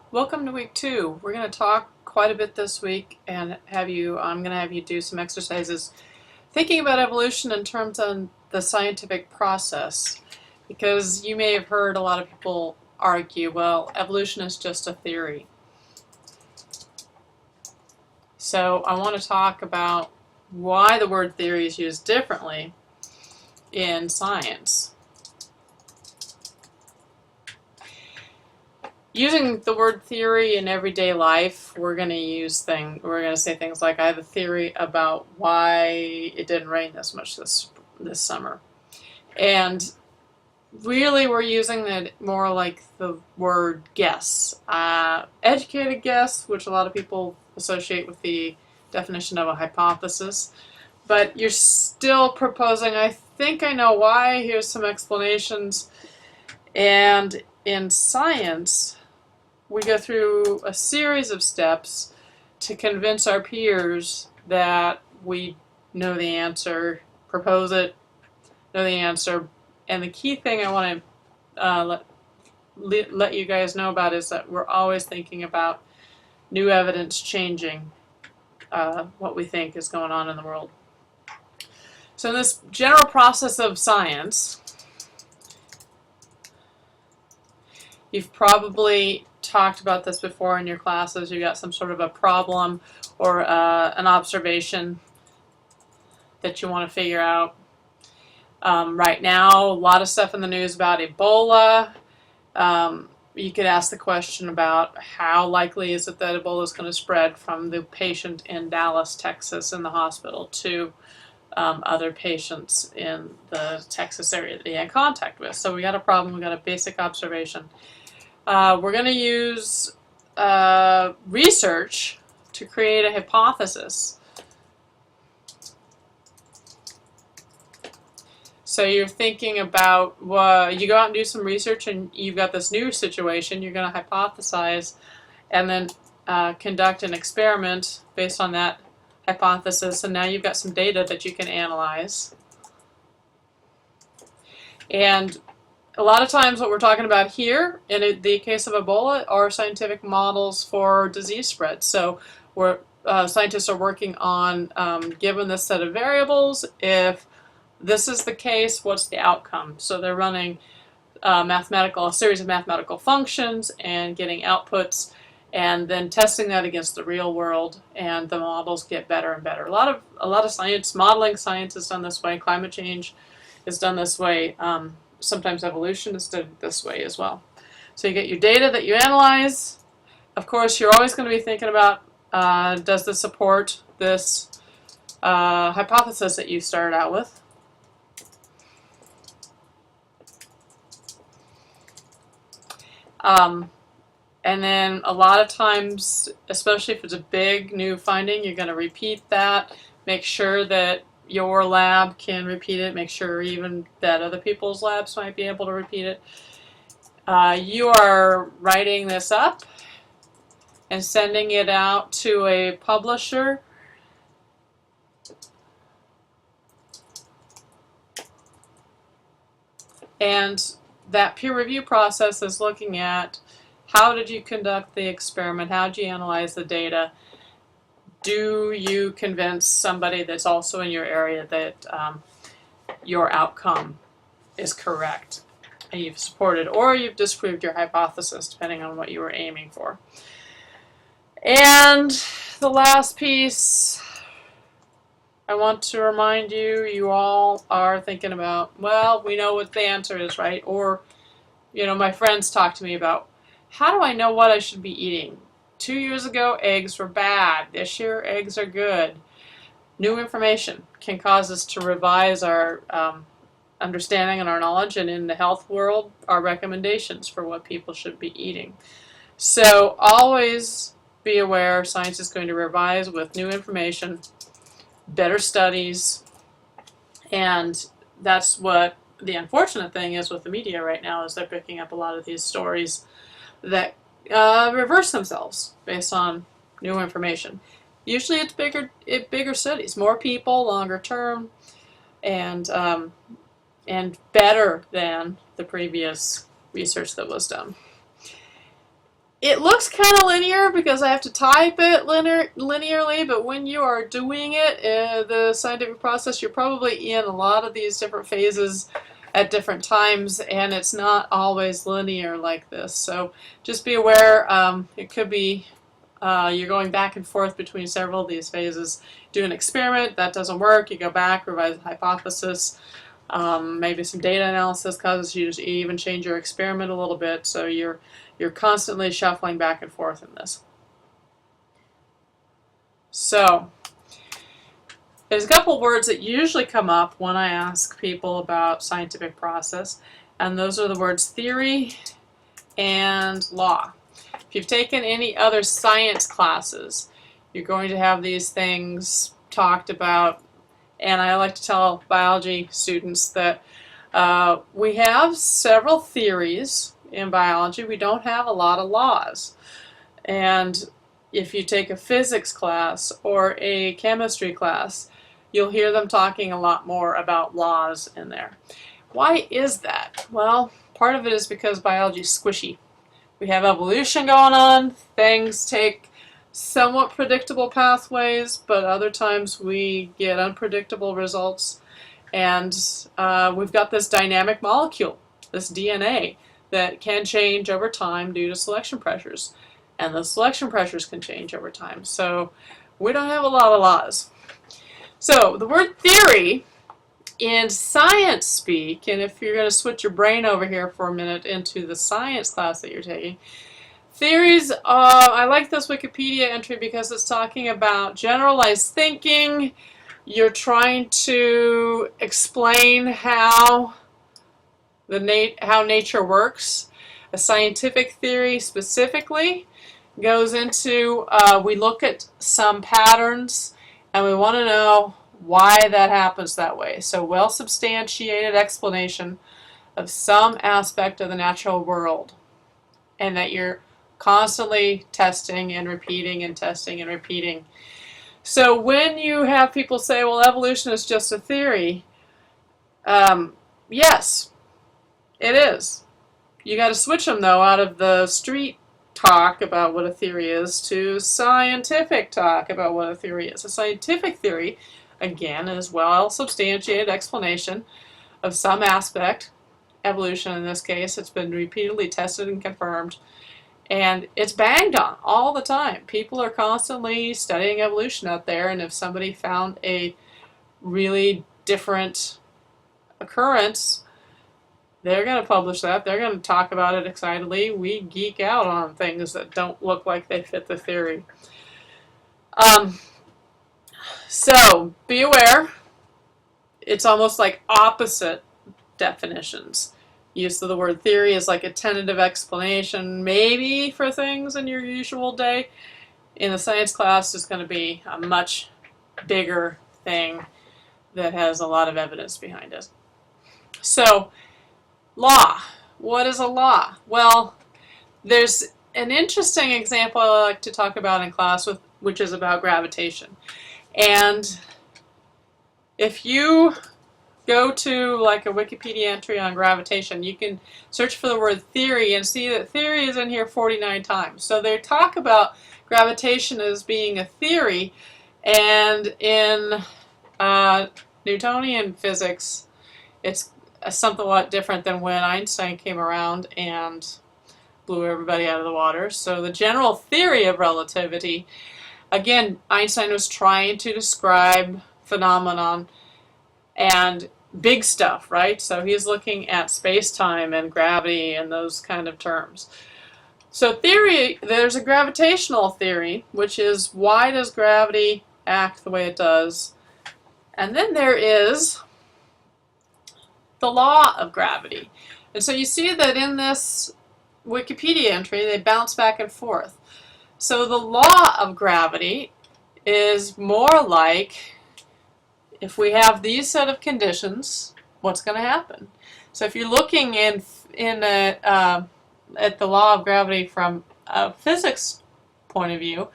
Welcome to week 2. We're going to talk quite a bit this week and I'm going to have you do some exercises thinking about evolution in terms of the scientific process, because you may have heard a lot of people argue, well, evolution is just a theory. So I want to talk about why the word theory is used differently in science. Using the word theory in everyday life, we're going to say things like, I have a theory about why it didn't rain this much this summer. And really we're using it more like the word guess. Educated guess, which a lot of people associate with the definition of a hypothesis. But you're still proposing, I think I know why, here's some explanations. And in science, we go through a series of steps to convince our peers that we know the answer, propose it, know the answer. And the key thing I want to let you guys know about is that we're always thinking about new evidence changing what we think is going on in the world. So in this general process of science, you've probably talked about this before in your classes. You got some sort of a problem or an observation that you want to figure out. Right now, a lot of stuff in the news about Ebola. You could ask the question about how likely is it that Ebola is going to spread from the patient in Dallas, Texas, in the hospital to other patients in the Texas area that he had contact with. So we got a problem, we got a basic observation. We're going to use research to create a hypothesis. So you're thinking about, you go out and do some research and you've got this new situation, you're going to hypothesize and then conduct an experiment based on that hypothesis, and now you've got some data that you can analyze. And a lot of times what we're talking about here, in the case of Ebola, are scientific models for disease spread. So scientists are working on, given this set of variables, if this is the case, what's the outcome? So they're running a series of mathematical functions and getting outputs and then testing that against the real world, and the models get better and better. A lot of science, modeling science is done this way, climate change is done this way, sometimes evolution is done this way as well. So you get your data that you analyze. Of course, you're always going to be thinking about, does this support this hypothesis that you started out with? And then a lot of times, especially if it's a big new finding, you're going to repeat that. Make sure that your lab can repeat it. Make sure even that other people's labs might be able to repeat it. You are writing this up and sending it out to a publisher. And that peer review process is looking at, how did you conduct the experiment? How did you analyze the data? Do you convince somebody that's also in your area that your outcome is correct and you've supported, or you've disproved your hypothesis, depending on what you were aiming for? And the last piece, I want to remind you, you all are thinking about, well, we know what the answer is, right? Or, my friends talk to me about, how do I know what I should be eating? 2 years ago, eggs were bad. This year, eggs are good. New information can cause us to revise our understanding and our knowledge, and in the health world, our recommendations for what people should be eating. So always be aware, science is going to revise with new information, better studies, and that's what the unfortunate thing is with the media right now, is they're picking up a lot of these stories that reverse themselves based on new information. Usually it's bigger studies, more people, longer term, and better than the previous research that was done. It looks kind of linear because I have to type it linearly, but when you are doing it, the scientific process, you're probably in a lot of these different phases at different times, and it's not always linear like this. So just be aware, it could be you're going back and forth between several of these phases. Do an experiment, that doesn't work, you go back, revise the hypothesis. Maybe some data analysis causes you to even change your experiment a little bit, so you're constantly shuffling back and forth in this. So there's a couple words that usually come up when I ask people about scientific process, and those are the words theory and law. If you've taken any other science classes, you're going to have these things talked about, and I like to tell biology students that we have several theories in biology. We don't have a lot of laws. And if you take a physics class or a chemistry class, you'll hear them talking a lot more about laws in there. Why is that? Well, part of it is because biology is squishy. We have evolution going on. Things take somewhat predictable pathways, but other times we get unpredictable results. And we've got this dynamic molecule, this DNA, that can change over time due to selection pressures. And the selection pressures can change over time. So we don't have a lot of laws. So the word theory in science speak, and if you're going to switch your brain over here for a minute into the science class that you're taking, theories, I like this Wikipedia entry because it's talking about generalized thinking. You're trying to explain how nature works. A scientific theory specifically goes into, we look at some patterns and we want to know why that happens that way. So well-substantiated explanation of some aspect of the natural world, and that you're constantly testing and repeating and testing and repeating. So when you have people say, well, evolution is just a theory, yes, it is. You got to switch them, though, out of the street talk about what a theory is to scientific talk about what a theory is. A scientific theory, again, is well-substantiated explanation of some aspect, evolution in this case. It's been repeatedly tested and confirmed, and it's banged on all the time. People are constantly studying evolution out there, and if somebody found a really different occurrence, they're going to publish that. They're going to talk about it excitedly. We geek out on things that don't look like they fit the theory. So be aware. It's almost like opposite definitions. Use of the word theory is like a tentative explanation, maybe for things in your usual day. In a science class, it's going to be a much bigger thing that has a lot of evidence behind it. So, law. What is a law? Well, there's an interesting example I like to talk about in class, which is about gravitation. And if you go to like a Wikipedia entry on gravitation, you can search for the word theory and see that theory is in here 49 times. So they talk about gravitation as being a theory, and in Newtonian physics, it's somewhat different than when Einstein came around and blew everybody out of the water. So the general theory of relativity, again, Einstein was trying to describe phenomenon and big stuff, right? So he's looking at space-time and gravity and those kind of terms. So theory, there's a gravitational theory, which is why does gravity act the way it does? And then there is the law of gravity. And so you see that in this Wikipedia entry, they bounce back and forth. So the law of gravity is more like, if we have these set of conditions, what's going to happen? So if you're looking at the law of gravity from a physics point of view,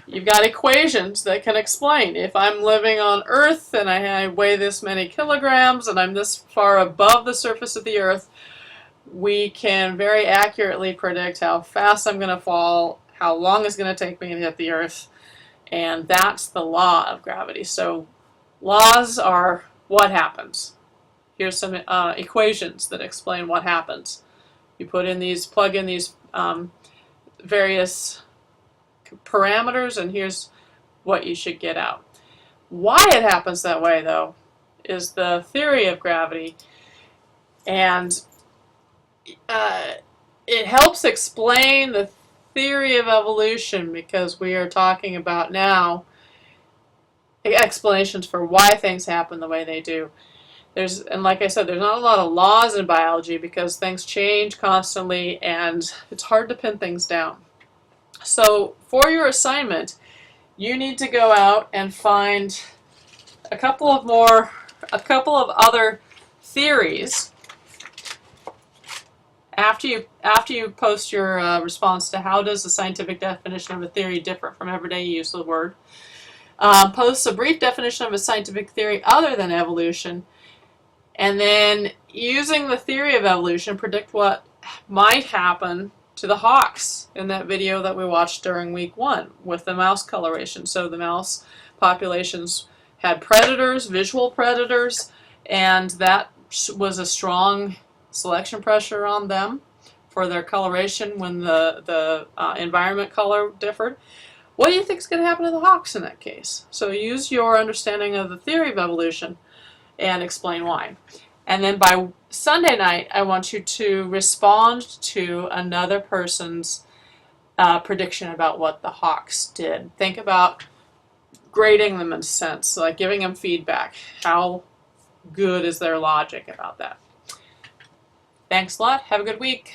you've got equations that can explain. If I'm living on Earth and I weigh this many kilograms and I'm this far above the surface of the Earth, we can very accurately predict how fast I'm going to fall, how long it's going to take me to hit the earth, and that's the law of gravity. So laws are what happens. Here's some equations that explain what happens. You plug in these various parameters, and here's what you should get out. Why it happens that way, though, is the theory of gravity, and it helps explain the theory of evolution, because we are talking about now explanations for why things happen the way they do. And like I said, there's not a lot of laws in biology because things change constantly and it's hard to pin things down. So for your assignment, you need to go out and find a couple of other theories. After you post your response to how does the scientific definition of a theory differ from everyday use of the word, post a brief definition of a scientific theory other than evolution, and then using the theory of evolution, predict what might happen to the hawks in that video that we watched during week 1 with the mouse coloration. So the mouse populations had predators, visual predators, and that was a strong selection pressure on them for their coloration when the environment color differed. What do you think is going to happen to the hawks in that case? So use your understanding of the theory of evolution and explain why. And then by Sunday night, I want you to respond to another person's prediction about what the hawks did. Think about grading them in a sense, like giving them feedback. How good is their logic about that? Thanks a lot. Have a good week.